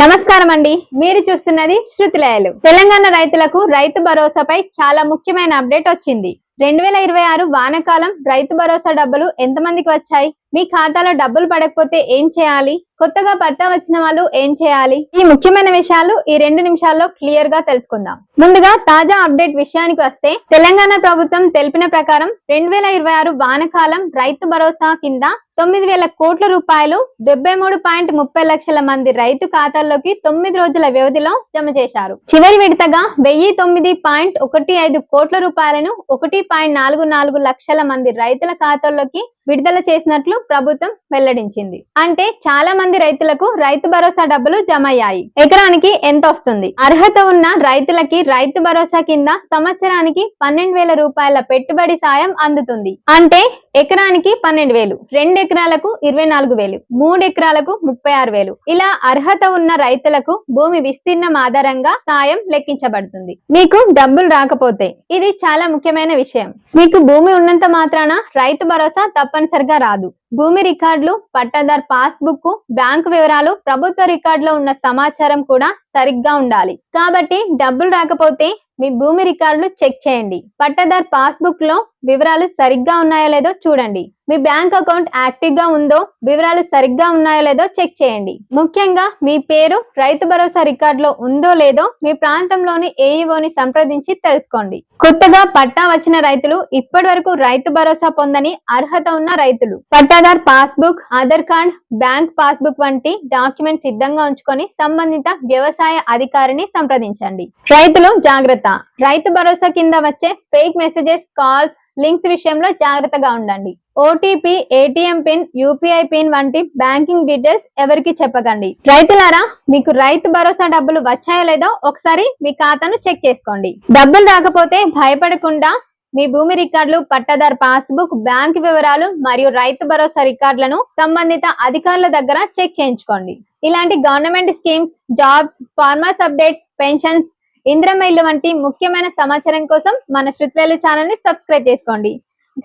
నమస్కారం అండి. మీరు చూస్తున్నది శృతిలయలు. తెలంగాణ రైతులకు రైతు భరోసాపై చాలా ముఖ్యమైన అప్డేట్ వచ్చింది. 2026 వానాకాలం రైతు భరోసా డబ్బులు ఎంతమందికి వచ్చాయి? మీ ఖాతాలో డబ్బులు పడకపోతే ఏం చేయాలి? కొత్తగా పట్టా వచ్చిన వాళ్ళు ఏం చేయాలి? ఈ ముఖ్యమైన విషయాలు ఈ 2 నిమిషాల్లో క్లియర్ గా తెలుసుకుందాం. ముందుగా తాజా అప్డేట్ విషయానికి వస్తే, తెలంగాణ ప్రభుత్వం తెలిపిన ప్రకారం 2026 వానాకాలం రైతు భరోసా కింద 9,000 కోట్ల రూపాయలు 73.30 లక్షల మంది రైతు ఖాతాల్లోకి 9 రోజుల వ్యవధిలో జమ చేశారు. చివరి విడతగా 1,009.15 కోట్ల రూపాయలను 1.44 లక్షల మంది రైతుల ఖాతాల్లోకి విడుదల చేసినట్లు ప్రభుత్వం వెల్లడించింది. అంటే చాలా మంది రైతులకు రైతు భరోసా డబ్బులు జమ అయ్యాయి. ఎకరానికి ఎంత వస్తుంది? అర్హత ఉన్న రైతులకి రైతు భరోసా కింద సంవత్సరానికి 12,000 రూపాయల పెట్టుబడి సాయం అందుతుంది. అంటే ఎకరానికి 12,000, 2 ఎకరాలకు 24,000, 3 ఎకరాలకు 36,000. ఇలా అర్హత ఉన్న రైతులకు భూమి విస్తీర్ణం ఆధారంగా సాయం లెక్కించబడుతుంది. మీకు డబ్బులు రాకపోతే, ఇది చాలా ముఖ్యమైన విషయం, మీకు భూమి ఉన్నంత మాత్రాన రైతు భరోసా తప్పనిసరిగా రాదు. భూమి రికార్డులు, పట్టాదార్ పాస్బుక్, బ్యాంకు వివరాలు, ప్రభుత్వ రికార్డులో ఉన్న సమాచారం కూడా సరిగ్గా ఉండాలి. కాబట్టి డబ్బులు రాకపోతే మీ భూమి రికార్డులు చెక్ చేయండి. పట్టాదార్ పాస్బుక్ లో వివరాలు సరిగ్గా ఉన్నాయో లేదో చూడండి. మీ బ్యాంక్ అకౌంట్ యాక్టివ్ గా ఉందో, వివరాలు సరిగ్గా ఉన్నాయో లేదో చెక్ చేయండి. ముఖ్యంగా మీ పేరు రైతు భరోసా రికార్డులో ఉందో లేదో మీ ప్రాంతంలోని ఏఈఓని సంప్రదించి తెలుసుకోండి. కొత్తగా పట్టా వచ్చిన రైతులు, ఇప్పటి వరకు రైతు భరోసా పొందని అర్హత ఉన్న రైతులు pattadar passbook, Aadhaar card, bank passbook వంటి డాక్యుమెంట్ సిద్ధంగా ఉంచుకొని సంబంధిత వ్యవసాయ అధికారిని సంప్రదించండి. రైతులు జాగ్రత్త. రైతు భరోసా కింద వచ్చే ఫేక్ మెసేజెస్, కాల్స్, లింక్స్ విషయంలో జాగ్రత్తగా ఉండండి. OTP, ATM pin, UPI pin వంటి బ్యాంకింగ్ డీటెయిల్స్ ఎవరికి చెప్పకండి. రైతులారా, మీకు రైతు భరోసా డబ్బులు వచ్చాయో లేదో ఒకసారి మీ ఖాతాను చెక్ చేసుకోండి. డబ్బులు రాకపోతే భయపడకుండా మీ భూమి రికార్డులు, పట్టాదార్ పాస్బుక్, బ్యాంక్ వివరాలు మరియు రైతు భరోసా రికార్డులను సంబంధిత అధికారుల దగ్గర చెక్ చేయించుకోండి. ఇలాంటి government schemes, jobs, farmers updates, pensions, Indiramma ఇల్లు వంటి ముఖ్యమైన సమాచారం కోసం మన శృతిలయలు ఛానల్ ని సబ్స్క్రైబ్ చేసుకోండి.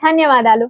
ధన్యవాదాలు.